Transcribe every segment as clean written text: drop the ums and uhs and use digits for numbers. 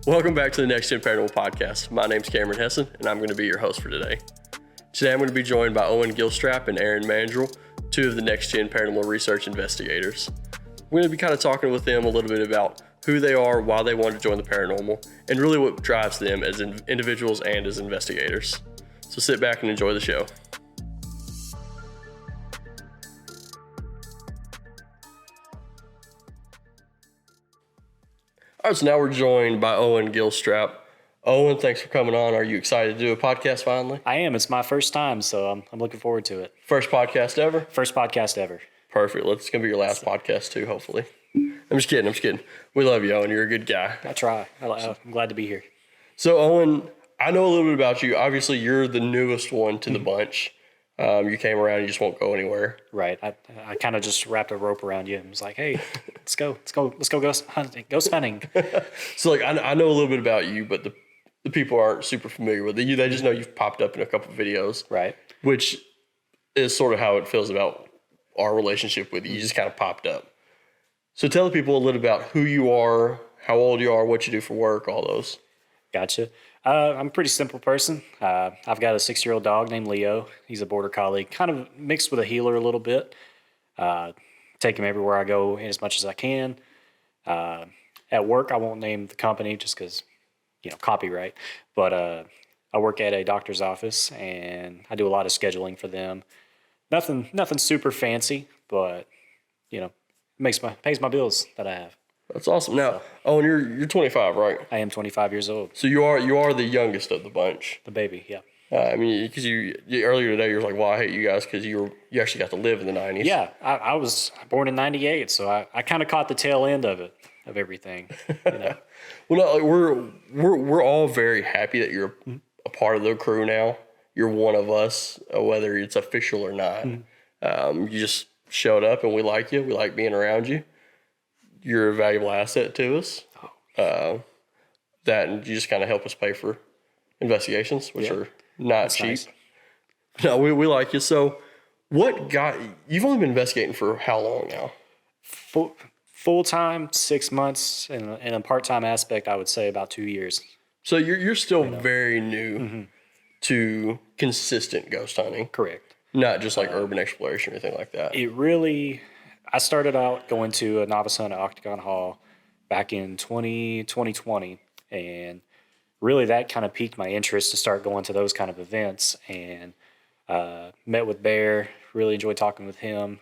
Welcome back to the NexGen Paranormal Podcast. My name's Cameron Hessen, and I'm going to be your host for today. Today I'm going to be joined by Owen Gilstrap and Aaron Mandrell, two of the NexGen Paranormal Research investigators. We're going to be kind of talking with them a little bit about who they are, why they wanted to join the paranormal, and really what drives them as individuals and as investigators. So sit back and enjoy the show. All right, so now we're joined by Owen Gilstrap. Owen, thanks for coming on. Are you excited to do a podcast finally? I am. It's my first time, so I'm looking forward to it. First podcast ever? First podcast ever. Perfect. It's going to be your last podcast too, hopefully. I'm just kidding. We love you, Owen. You're a good guy. I try. I'm glad to be here. So, Owen, I know a little bit about you. Obviously, you're the newest one to the bunch. You came around, you just won't go anywhere. Right. I kind of just wrapped a rope around you and was like, hey, let's go ghost hunting. So, I know a little bit about you, but the people aren't super familiar with you. They just know you've popped up in a couple of videos. Right. Which is sort of how it feels about our relationship with you. You just kind of popped up. So tell the people a little about who you are, how old you are, what you do for work, all those. Gotcha. I'm a pretty simple person. I've got a 6-year-old dog named Leo. He's a border collie, kind of mixed with a healer a little bit. Take him everywhere I go as much as I can. At work, I won't name the company just because, copyright. But I work at a doctor's office, and I do a lot of scheduling for them. Nothing super fancy, but pays my bills that I have. That's awesome. Now, Owen, you're 25, right? I am 25 years old. So you are the youngest of the bunch. The baby, yeah. Because you earlier today you were like, well, I hate you guys because you actually got to live in the 90s. Yeah, I was born in 98, so I kind of caught the tail end of everything. Well, no, we're all very happy that you're a part of the crew now. You're one of us, whether it's official or not. You just showed up, and we like you. We like being around you. You're a valuable asset to us. That and you just kind of help us pay for investigations, which are not cheap. Nice. No, we like you. So you've only been investigating for how long now? Full-time, 6 months, and a part-time aspect, I would say about 2 years. So you're still very new to consistent ghost hunting. Correct. Not just like urban exploration or anything like that. I started out going to a novice hunt at Octagon Hall back in 2020, and really that kind of piqued my interest to start going to those kind of events, and met with Bear, really enjoyed talking with him,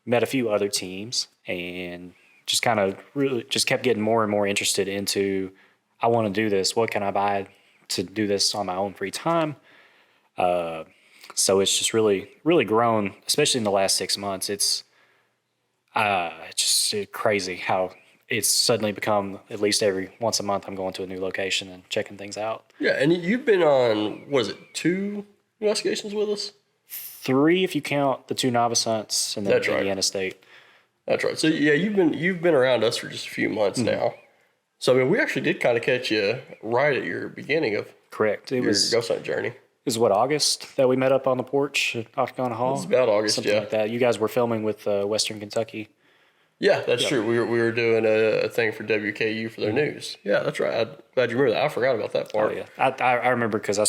met a few other teams, and just kind of really just kept getting more and more interested into, I want to do this. What can I buy to do this on my own free time? So it's just really, really grown, especially in the last 6 months. It's just crazy how it's suddenly become at least every once a month I'm going to a new location and checking things out. Yeah, and you've been on, 2 investigations with us? 3 if you count the 2 novice hunts and then Indiana State. That's right. So yeah, you've been around us for just a few months now. So I mean, we actually did kind of catch you right at your beginning of your ghost hunt journey. It was August that we met up on the porch at Octagon Hall? It's about August, something like that. You guys were filming with Western Kentucky. Yeah, that's true. We were doing a thing for WKU for their news. Yeah, that's right. I'm glad you remember that. I forgot about that part. Oh, yeah. I remember because I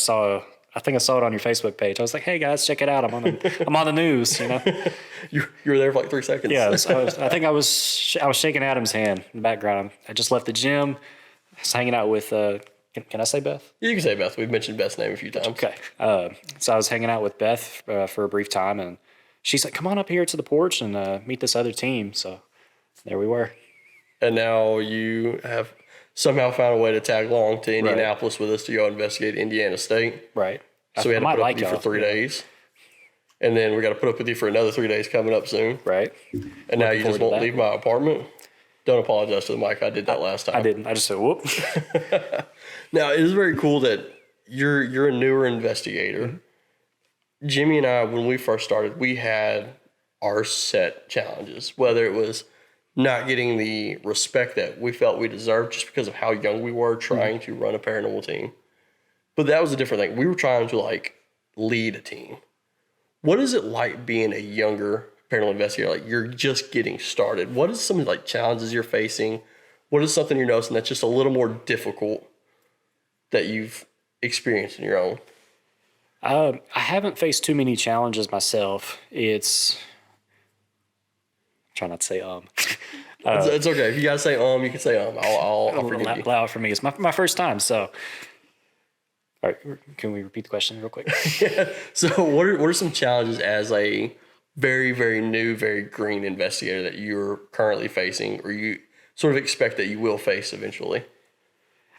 think I saw it on your Facebook page. I was like, hey guys, check it out. I'm on the news, You were there for like 3 seconds. Yeah, I think I was shaking Adam's hand in the background. I just left the gym. I was hanging out with can I say Beth? You can say Beth. We've mentioned Beth's name a few times. Okay. So I was hanging out with Beth for a brief time, and she's like, come on up here to the porch and meet this other team. So there we were. And now you have somehow found a way to tag along to Indianapolis with us to go investigate Indiana State. Right. So we had to put up with you for 3 days. And then we got to put up with you for another 3 days coming up soon. Right. And now you just won't leave my apartment. Don't apologize to the mic. I did that last time. I didn't. I just said, whoop. Now, it is very cool that you're a newer investigator. Jimmy and I, when we first started, we had our set challenges, whether it was not getting the respect that we felt we deserved just because of how young we were trying to run a paranormal team. But that was a different thing. We were trying to lead a team. What is it like being a younger paranormal investigator? Like, you're just getting started. What is some challenges you're facing? what is something you're noticing that's just a little more difficult that you've experienced in your own? I haven't faced too many challenges myself. Try not to say It's okay. If you guys say you can say I'll forgive you. Allow it for me. It's my first time, so. All right, can we repeat the question real quick? So what are some challenges as a very, very new, very green investigator that you're currently facing, or you sort of expect that you will face eventually?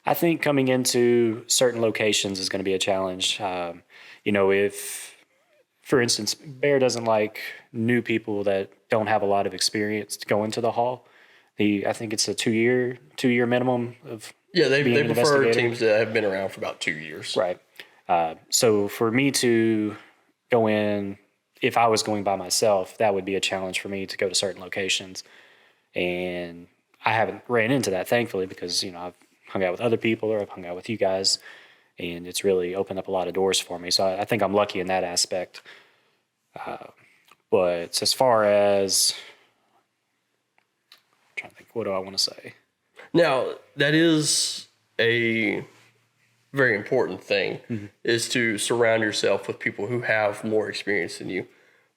I think coming into certain locations is going to be a challenge. If, for instance, Bear doesn't like new people that don't have a lot of experience to go into the hall. I think it's a two-year minimum of they prefer teams that have been around for about 2 years. Right. So for me to go in, if I was going by myself, that would be a challenge for me to go to certain locations. And I haven't ran into that, thankfully, because, I've hung out with other people or I've hung out with you guys, and it's really opened up a lot of doors for me. So I think I'm lucky in that aspect. But as far as, I'm trying to think, what do I want to say? Now, that is a very important thing, is to surround yourself with people who have more experience than you.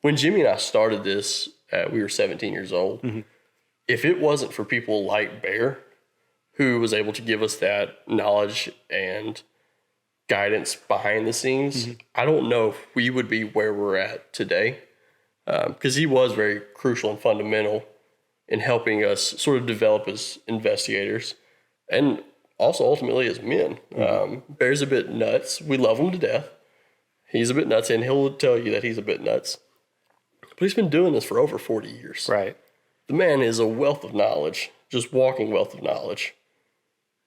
When Jimmy and I started this, we were 17 years old. If it wasn't for people like Bear, who was able to give us that knowledge and guidance behind the scenes, I don't know if we would be where we're at today, because he was very crucial and fundamental in helping us sort of develop as investigators and also ultimately as men. Bear's a bit nuts. We love him to death. He's a bit nuts, and he'll tell you that he's a bit nuts. But he's been doing this for over 40 years. Right. The man is a wealth of knowledge, just walking wealth of knowledge.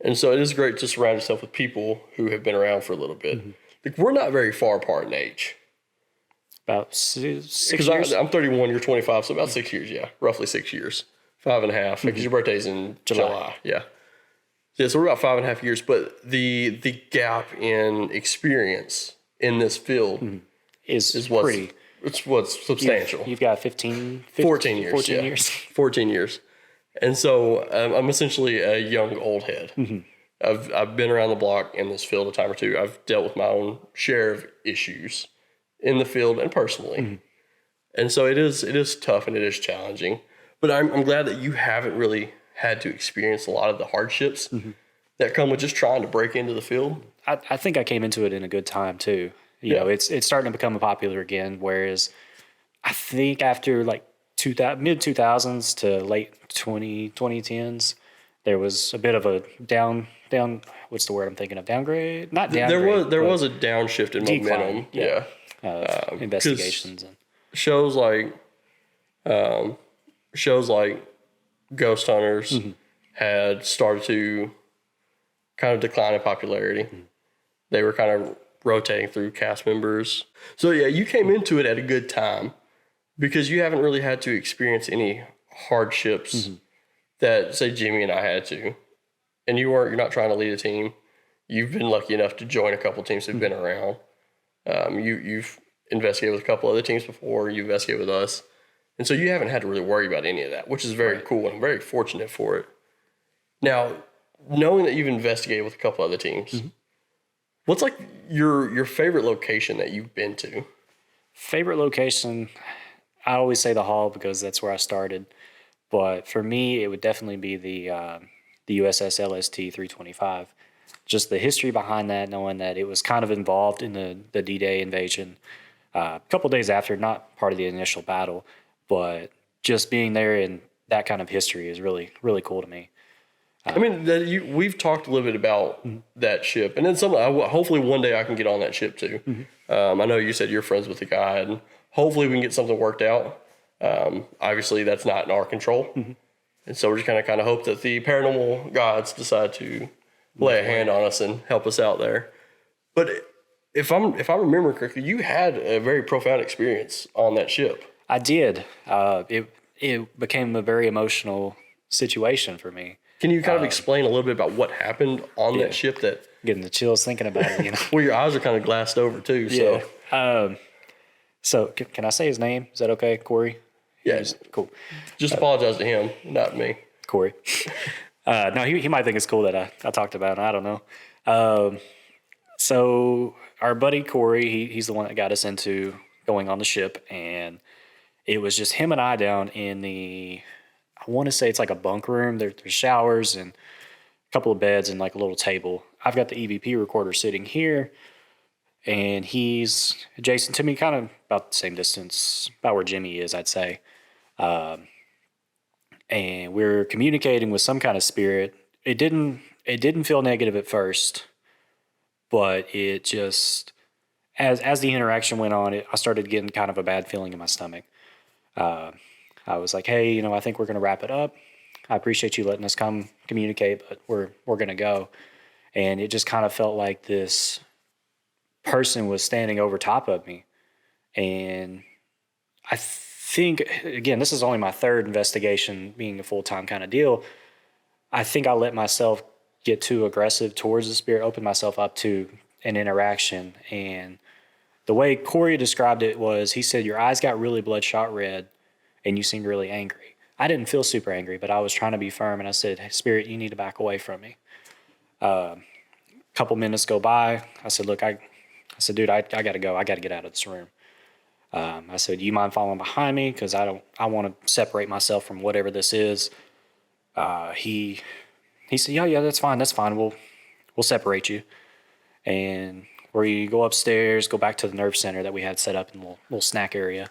And so it is great to surround yourself with people who have been around for a little bit. Like, we're not very far apart in age. About 6 Because years? I'm 31, you're 25, so about 6 years, roughly 6 years. 5.5, because your birthday's in July. Yeah, so we're about 5.5 years, but the gap in experience in this field is what's substantial. You've got 14 years. 14 years. 14 years. And so I'm essentially a young old head. I've been around the block in this field a time or two. I've dealt with my own share of issues in the field and personally. And so it is tough and it is challenging. But I'm glad that you haven't really had to experience a lot of the hardships that come with just trying to break into the field. I think I came into it in a good time too. You know, it's starting to become popular again. Whereas I think after like mid 2000s to late 2010s, there was a bit of a down. What's the word I'm thinking of? Downgrade? Not downgrade. There was a downshift in momentum. Yeah. Investigations and shows like Ghost Hunters had started to kind of decline in popularity. They were kind of rotating through cast members. So yeah, you came into it at a good time because you haven't really had to experience any hardships that, say, Jimmy and I had to. And you're not trying to lead a team. You've been lucky enough to join a couple teams that've been around. You've investigated with a couple other teams before. You investigated with us. And so you haven't had to really worry about any of that, which is very cool, and I'm very fortunate for it. Now, knowing that you've investigated with a couple other teams, what's like your favorite location that you've been to? Favorite location, I always say the Hall because that's where I started. But for me, it would definitely be the USS LST 325. Just the history behind that, knowing that it was kind of involved in the D-Day invasion. A couple days after, not part of the initial battle, but just being there and that kind of history is really, really cool to me. I mean, we've talked a little bit about that ship, and then hopefully one day I can get on that ship too. I know you said you're friends with the guy, and hopefully we can get something worked out. Obviously, that's not in our control, and so we're just kind of hope that the paranormal gods decide to lay a hand on us and help us out there. But if I remember correctly, you had a very profound experience on that ship. I did. It became a very emotional situation for me. Can you kind of explain a little bit about what happened on that ship? That getting the chills thinking about it. You know, well, your eyes are kind of glassed over too. So, so can I say his name? Is that okay, Corey? Yeah, cool. Just apologize to him, not me. Corey. No, he might think it's cool that I talked about it. I don't know. So our buddy Corey, he's the one that got us into going on the ship, and it was just him and I down in I want to say it's like a bunk room. There's showers and a couple of beds and like a little table. I've got the EVP recorder sitting here, and he's adjacent to me, kind of about the same distance, about where Jimmy is, I'd say. And we're communicating with some kind of spirit. It didn't feel negative at first, but it just as the interaction went on, I started getting kind of a bad feeling in my stomach. I was like, hey, I think we're going to wrap it up. I appreciate you letting us come communicate, but we're going to go. And it just kind of felt like this person was standing over top of me. And I think, again, this is only my third investigation being a full-time kind of deal. I think I let myself get too aggressive towards the spirit, open myself up to an interaction. And the way Corey described it was, he said, your eyes got really bloodshot red and you seemed really angry. I didn't feel super angry, but I was trying to be firm. And I said, hey, spirit, you need to back away from me. A couple minutes go by. I said, look, I said, dude, I got to go. I got to get out of this room. I said, do you mind following behind me? Because I want to separate myself from whatever this is. He said, yeah, that's fine. We'll separate you. And we go upstairs, go back to the nerve center that we had set up in the little snack area.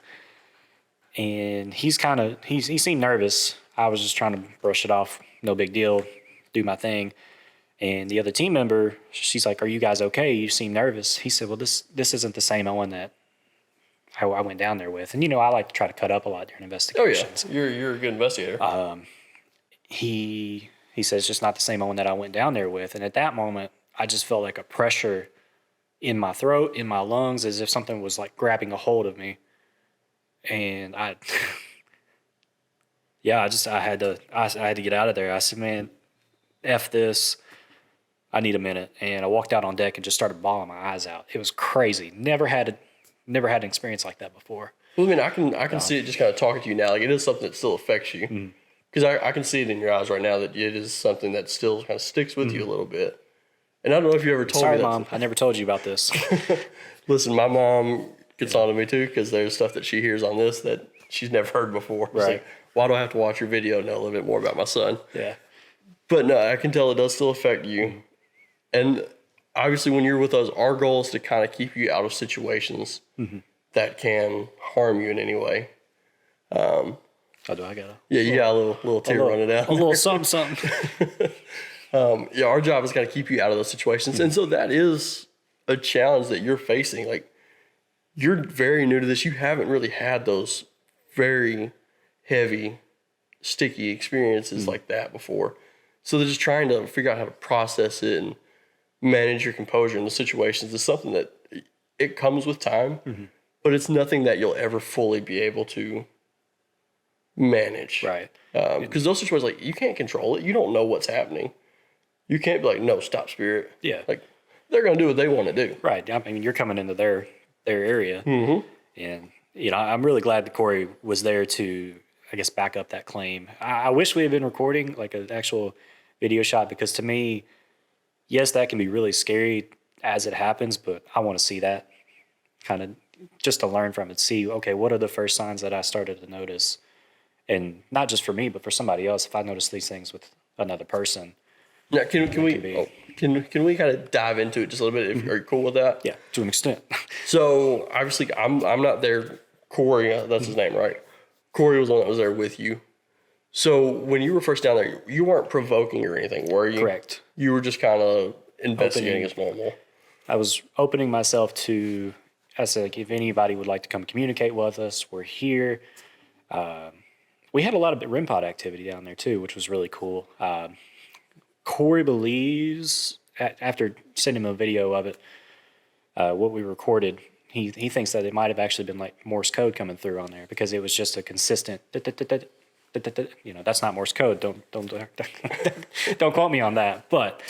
And he seemed nervous. I was just trying to brush it off. No big deal. Do my thing. And the other team member, she's like, are you guys okay? You seem nervous. He said, well, this isn't the same Owen that I went down there with. And, I like to try to cut up a lot during investigations. Oh, yeah. You're a good investigator. He says, it's just not the same Owen that I went down there with. And at that moment, I just felt like a pressure in my throat, in my lungs, as if something was like grabbing a hold of me. And I had to get out of there. I said, man, F this. I need a minute. And I walked out on deck and just started bawling my eyes out. It was crazy. Never had an experience like that before. Well, I mean, I can see it just kind of talking to you now. Like, it is something that still affects you. Because I can see it in your eyes right now that it is something that still kind of sticks with you a little bit. And I don't know if you ever told me that. Sorry, Mom. I never told you about this. Listen, my mom gets on to me too, because there's stuff that she hears on this that she's never heard before. It's like, why do I have to watch your video to know a little bit more about my son? Yeah. But no, I can tell it does still affect you. And obviously when you're with us, our goal is to kind of keep you out of situations that can harm you in any way. Oh, do I got a... Yeah, you got a little tear running down. A little something. Yeah, our job is kind of keep you out of those situations. And so that is a challenge that you're facing. Like, you're very new to this. You haven't really had those very heavy, sticky experiences like that before. So they're just trying to figure out how to process it and manage your composure in the situations is something that it comes with time, but it's nothing that you'll ever fully be able to manage. Right. Because those situations, like, you can't control it. You don't know what's happening. You can't be like, no, stop, spirit. Yeah. Like, they're going to do what they want to do. Right. I mean, you're coming into their area. And, I'm really glad that Corey was there to, I guess, back up that claim. I wish we had been recording like an actual video shot, because to me, yes, that can be really scary as it happens, but I want to see that kind of just to learn from it, see, okay, what are the first signs that I started to notice? And not just for me, but for somebody else, if I notice these things with another person. Now, can we kind of dive into it just a little bit? Are you cool with that? Yeah, to an extent. So obviously I'm not there. Corey, that's his name, right? Corey was the one that was there with you. So when you were first down there, you weren't provoking or anything, were you? Correct. You were just kind of investigating as normal. I was opening myself to, I said, like, if anybody would like to come communicate with us, we're here. We had a lot of REM pod activity down there too, which was really cool. Corey believes, after sending him a video of it, what we recorded, he thinks that it might have actually been like Morse code coming through on there, because it was just a consistent, that's not Morse code. Don't quote me on that. But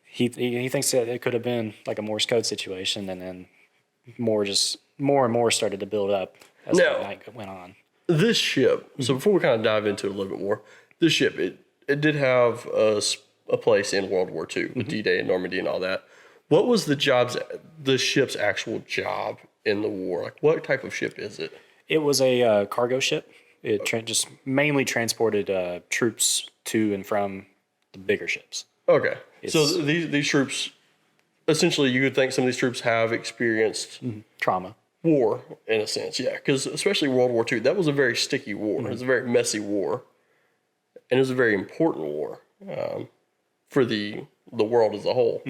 he thinks that it could have been like a Morse code situation, and then more and more started to build up as the night went on. This ship, so before we kind of dive into it a little bit more, this ship, it did have a place in World War II with D-Day and Normandy and all that. What was the ship's actual job in the war? Like, what type of ship is it? It was a cargo ship. It just mainly transported troops to and from the bigger ships. Okay. So these troops, essentially, you would think some of these troops have experienced trauma. War, in a sense, yeah. Because especially World War II, that was a very sticky war. It was a very messy war. And it was a very important war for the world as a whole.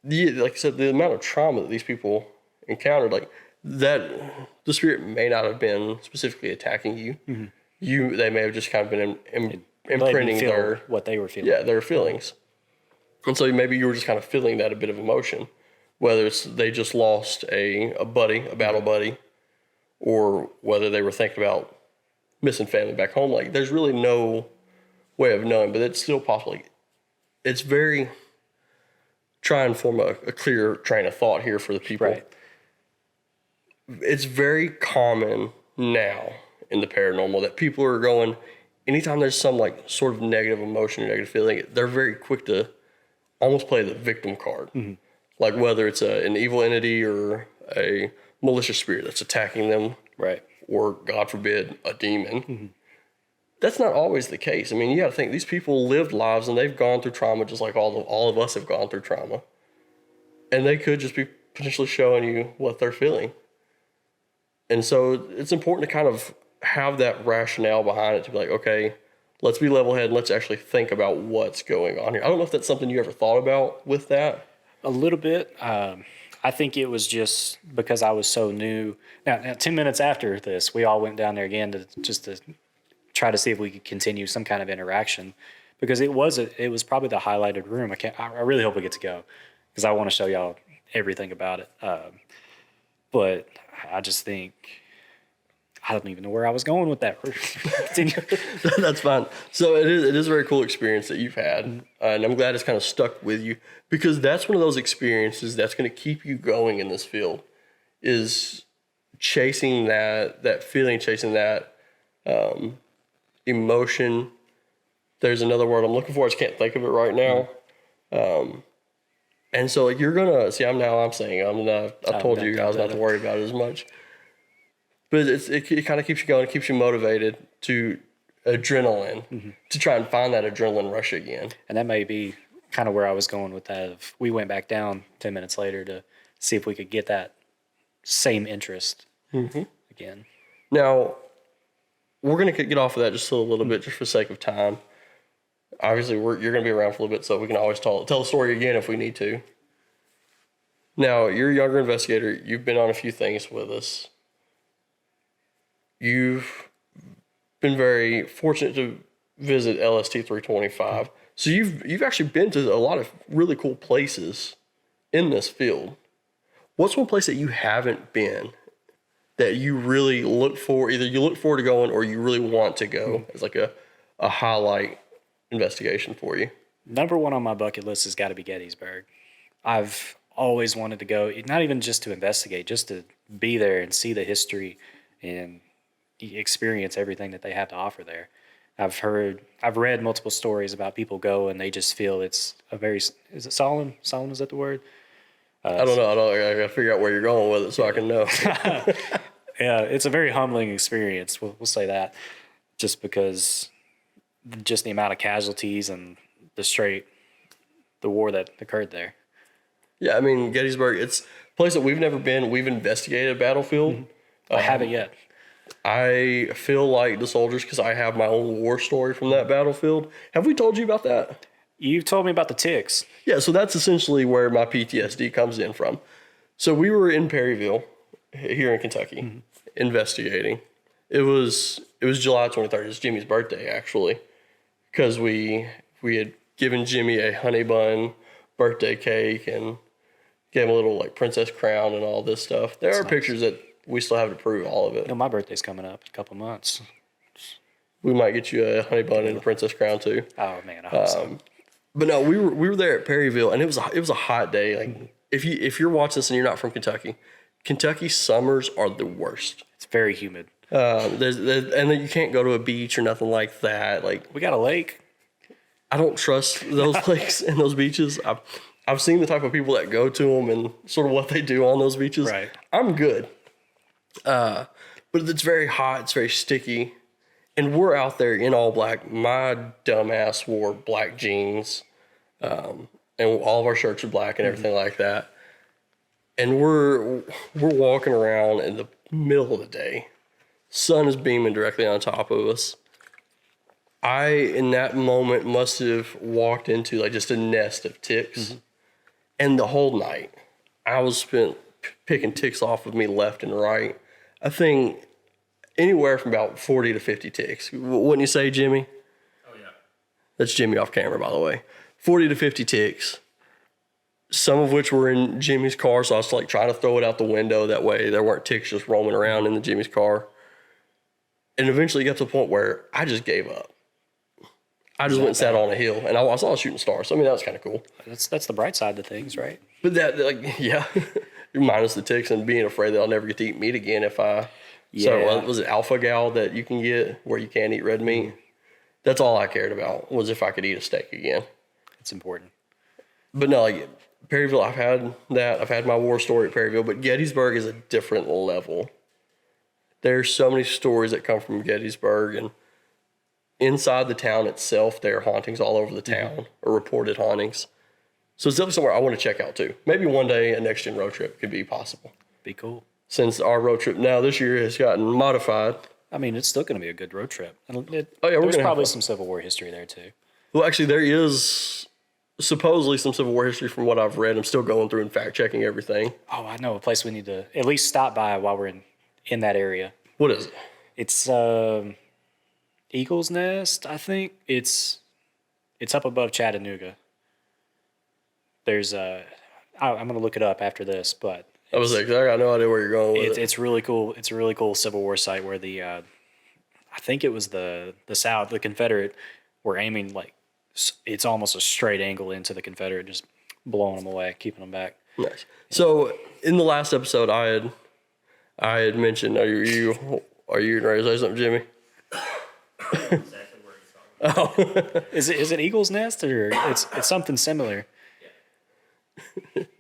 Like I said, the amount of trauma that these people encountered, like that, the spirit may not have been specifically attacking you. They may have just kind of been imprinting what they were feeling. Yeah, their feelings. And so maybe you were just kind of feeling that a bit of emotion, whether it's they just lost a battle buddy, or whether they were thinking about missing family back home. Like, there's really no way of knowing, but it's still possible. It's very, try and form a clear train of thought here for the people. Right. It's very common now in the paranormal that people are going, anytime there's some like sort of negative emotion or negative feeling, they're very quick to almost play the victim card. Like whether it's an evil entity or a malicious spirit that's attacking them. Right. Or, God forbid, a demon. That's not always the case. I mean, you got to think, these people lived lives and they've gone through trauma just like all of us have gone through trauma. And they could just be potentially showing you what they're feeling. And so it's important to kind of have that rationale behind it to be like, okay, let's be level-headed. Let's actually think about what's going on here. I don't know if that's something you ever thought about with that. A little bit. I think it was just because I was so new. Now 10 minutes after this, we all went down there again to try to see if we could continue some kind of interaction, because it was probably the highlighted room. I really hope we get to go, because I want to show y'all everything about it. But I just think, I don't even know where I was going with that. That's fine. So it is a very cool experience that you've had, and I'm glad it's kind of stuck with you, because that's one of those experiences that's going to keep you going in this field, is chasing that feeling, chasing that emotion. There's another word I'm looking for. I just can't think of it right now. And so like, you're gonna see. I told you guys not to worry about it as much. But it kind of keeps you going. It keeps you motivated to adrenaline, to try and find that adrenaline rush again. And that may be kind of where I was going with that. We went back down 10 minutes later to see if we could get that same interest again. Now, we're going to get off of that just a little bit, just for the sake of time. Obviously, you're going to be around for a little bit, so we can always tell the story again if we need to. Now, you're a younger investigator. You've been on a few things with us. You've been very fortunate to visit LST 325. So you've actually been to a lot of really cool places in this field. What's one place that you haven't been that you really look for, either you look forward to going or you really want to go as like a highlight investigation for you? Number one on my bucket list has got to be Gettysburg. I've always wanted to go, not even just to investigate, just to be there and see the history and experience everything that they have to offer there. I've read multiple stories about people go and they just feel it's is it solemn? Solemn, is that the word? I don't know. I gotta figure out where you're going with it so I can know. Yeah, it's a very humbling experience. We'll say that, just because just the amount of casualties and the war that occurred there. Yeah, I mean, Gettysburg, it's a place that we've never been. We've investigated a battlefield. I haven't yet. I feel like the soldiers, because I have my own war story from that battlefield. Have we told you about that? You've told me about the ticks. Yeah, so that's essentially where my PTSD comes in from. So we were in Perryville, here in Kentucky, investigating. It was July 23rd. It was Jimmy's birthday, actually, because we had given Jimmy a honey bun birthday cake and gave him a little like princess crown and all this stuff. There are pictures that we still have to prove all of it. You know, my birthday's coming up in a couple months. We might get you a honey bun and a princess crown too. Oh man, I hope so. But no, we were there at Perryville, and it was a hot day. Like if you're watching this and you're not from Kentucky, Kentucky summers are the worst. It's very humid. And then you can't go to a beach or nothing like that. Like, We got a lake. I don't trust those lakes and those beaches. I've seen the type of people that go to them and sort of what they do on those beaches. Right. I'm good. But it's very hot. It's very sticky. And we're out there in all black. My dumbass wore black jeans. And all of our shirts are black and everything like that. And we're walking around in the middle of the day. Sun is beaming directly on top of us. I, in that moment, must have walked into like just a nest of ticks. And the whole night, I was spent picking ticks off of me left and right. I think anywhere from about 40 to 50 ticks. Wouldn't you say, Jimmy? Oh, yeah. That's Jimmy off camera, by the way. 40 to 50 ticks. Some of which were in Jimmy's car, so I was like trying to throw it out the window. That way there weren't ticks just roaming around in the Jimmy's car. And eventually got to the point where I just gave up. I just went and sat on a hill, and I saw a shooting star. So, I mean, that was kind of cool. That's the bright side of things, right? But that, like, yeah, minus the ticks and being afraid that I'll never get to eat meat again if I... Yeah. So, was it alpha gal that you can get where you can't eat red meat? That's all I cared about, was if I could eat a steak again. It's important. But no, like, Perryville, I've had that. I've had my war story at Perryville, but Gettysburg is a different level. There's so many stories that come from Gettysburg, and inside the town itself, there are hauntings all over the town, or reported hauntings. So it's definitely somewhere I want to check out too. Maybe one day a NexGen road trip could be possible. Be cool. Since our road trip now this year has gotten modified. I mean, it's still going to be a good road trip. We're There's gonna probably have some Civil War history there too. Well, actually, there is supposedly some Civil War history from what I've read. I'm still going through and fact checking everything. Oh, I know a place we need to at least stop by while we're in that area. What is it? It's Eagle's Nest, I think. It's up above Chattanooga. There's I'm gonna look it up after this, but I was like, I got no idea where you're going with it. it's really cool. It's a really cool Civil War site where I think it was the South, the Confederate, were aiming like it's almost a straight angle into the Confederate, just blowing them away, keeping them back. Nice. So in the last episode, I had mentioned, are you ready to say something, Jimmy? Exactly where he's talking. Oh, Is it Eagle's Nest or it's something similar?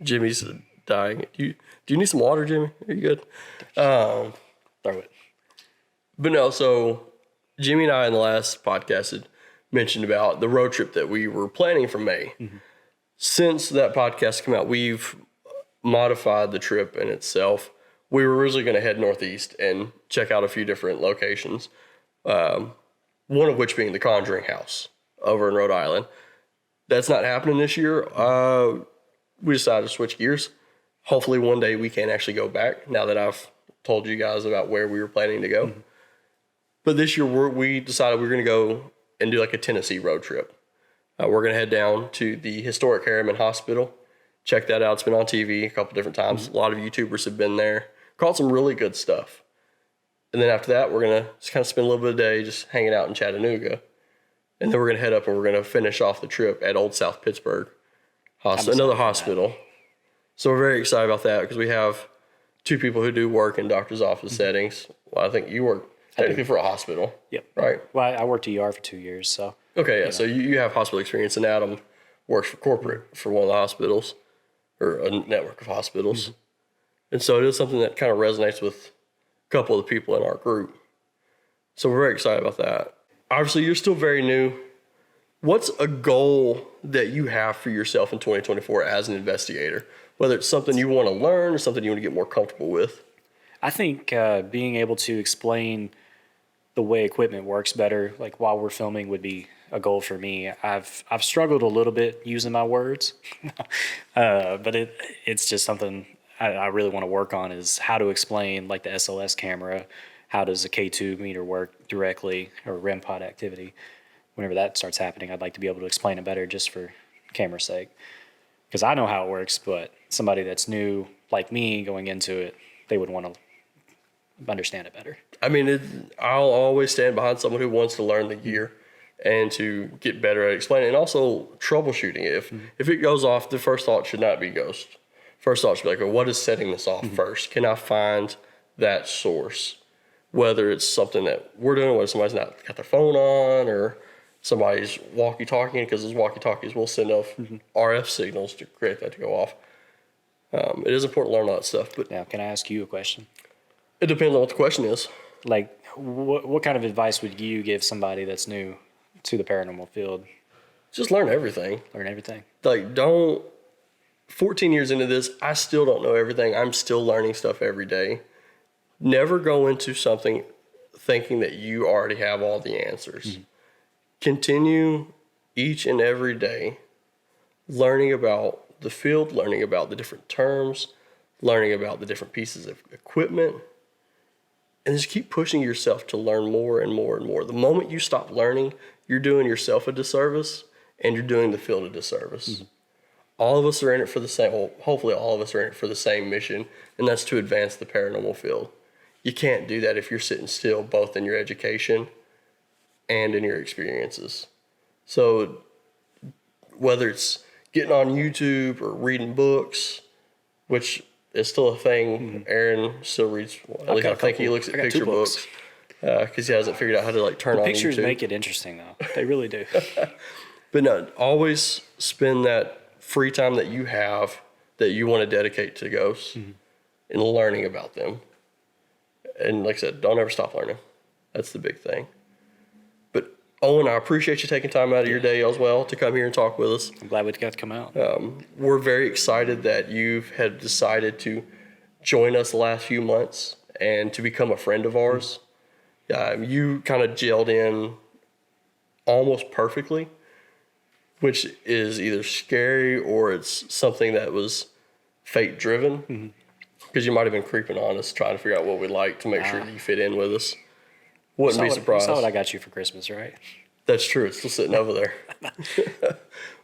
Jimmy's dying. Do you need some water, Jimmy? Are you good? Throw it. But no, so Jimmy and I in the last podcast had mentioned about the road trip that we were planning for May. Mm-hmm. Since that podcast came out, we've modified the trip in itself. We were originally going to head northeast and check out a few different locations, one of which being the Conjuring House over in Rhode Island. That's not happening this year. We decided to switch gears. Hopefully one day we can actually go back now that I've told you guys about where we were planning to go. Mm-hmm. But this year we decided we were going to go and do like a Tennessee road trip. We're going to head down to the historic Harriman Hospital. Check that out. It's been on TV a couple different times. Mm-hmm. A lot of YouTubers have been there. Caught some really good stuff. And then after that, we're going to just kind of spend a little bit of the day just hanging out in Chattanooga. And then we're going to head up and we're going to finish off the trip at Old South Pittsburgh another hospital. So we're very excited about that because we have two people who do work in doctor's office settings. Well, I think you work technically for a hospital. Yep. Right? Well, I worked ER for 2 years, so. Okay, yeah. So you have hospital experience, and Adam works for corporate for one of the hospitals, or a network of hospitals. Mm-hmm. And so it is something that kind of resonates with a couple of the people in our group. So we're very excited about that. Obviously, you're still very new. What's a goal that you have for yourself in 2024 as an investigator? Whether it's something you want to learn or something you want to get more comfortable with? I think being able to explain the way equipment works better, like while we're filming, would be a goal for me. I've struggled a little bit using my words, but it's just something I really want to work on, is how to explain like the SLS camera. How does a K2 meter work directly, or REM pod activity? Whenever that starts happening, I'd like to be able to explain it better just for camera's sake. Because I know how it works, but somebody that's new like me going into it, they would want to understand it better. I mean, I'll always stand behind someone who wants to learn the gear and to get better at explaining, and also troubleshooting it. If it goes off, the first thought should not be ghost. First thought should be like, well, what is setting this off first? Can I find that source? whether it's something that we're doing, whether somebody's not got their phone on or somebody's walkie-talkie, because those walkie-talkies will send off RF signals to create that to go off. It is important to learn all that stuff, but Now, can I ask you a question? it depends on what the question is. Like, what kind of advice would you give somebody that's new to the paranormal field? Just learn everything. Learn everything. Like, 14 years into this, I still don't know everything. I'm still learning stuff every day. Never go into something thinking that you already have all the answers. Continue each and every day learning about the field, learning about the different terms, learning about the different pieces of equipment, and just keep pushing yourself to learn more and more and more. The moment you stop learning, you're doing yourself a disservice and you're doing the field a disservice. All of us are in it for the same, well, hopefully all of us are in it for the same mission, and that's to advance the paranormal field. You can't do that if you're sitting still, both in your education and in your experiences. So whether it's getting on YouTube or reading books, which is still a thing, Aaron still reads, well, at least I think he looks at picture books because he hasn't figured out how to like turn on Pictures YouTube. make it interesting, though. They really do. But no, always spend that free time that you have that you want to dedicate to ghosts and learning about them. And like I said, don't ever stop learning. That's the big thing. But Owen, I appreciate you taking time out of your day as well to come here and talk with us. I'm glad we got to come out. We're very excited that you had decided to join us the last few months and to become a friend of ours. You kind of gelled in almost perfectly, which is either scary or it's something that was fate driven. Because you might have been creeping on us trying to figure out what we like to make sure that you fit in with us. Wouldn't be surprised. You saw what I got you for Christmas, right? That's true. It's still sitting over there.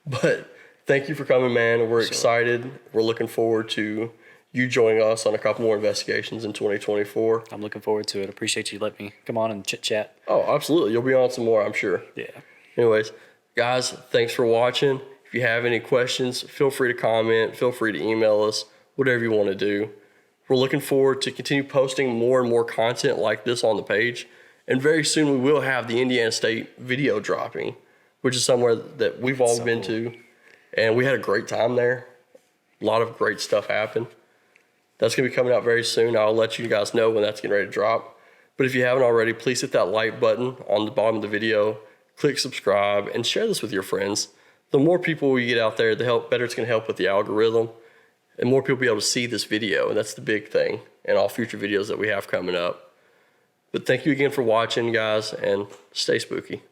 But thank you for coming, man. We're excited. We're looking forward to you joining us on a couple more investigations in 2024. I'm looking forward to it. Appreciate you letting me come on and chit chat. Oh, absolutely. You'll be on some more, I'm sure. Yeah. Anyways, guys, thanks for watching. If you have any questions, feel free to comment. Feel free to email us, whatever you want to do. We're looking forward to continue posting more and more content like this on the page. And very soon we will have the Indiana State video dropping, which is somewhere that we've all been to. And we had a great time there. A lot of great stuff happened. That's going to be coming out very soon. I'll let you guys know when that's getting ready to drop. But if you haven't already, please hit that like button on the bottom of the video. Click subscribe and share this with your friends. The more people we get out there, the better it's going to help with the algorithm. And more people will be able to see this video, and that's the big thing, and all future videos that we have coming up. But thank you again for watching, guys, and stay spooky.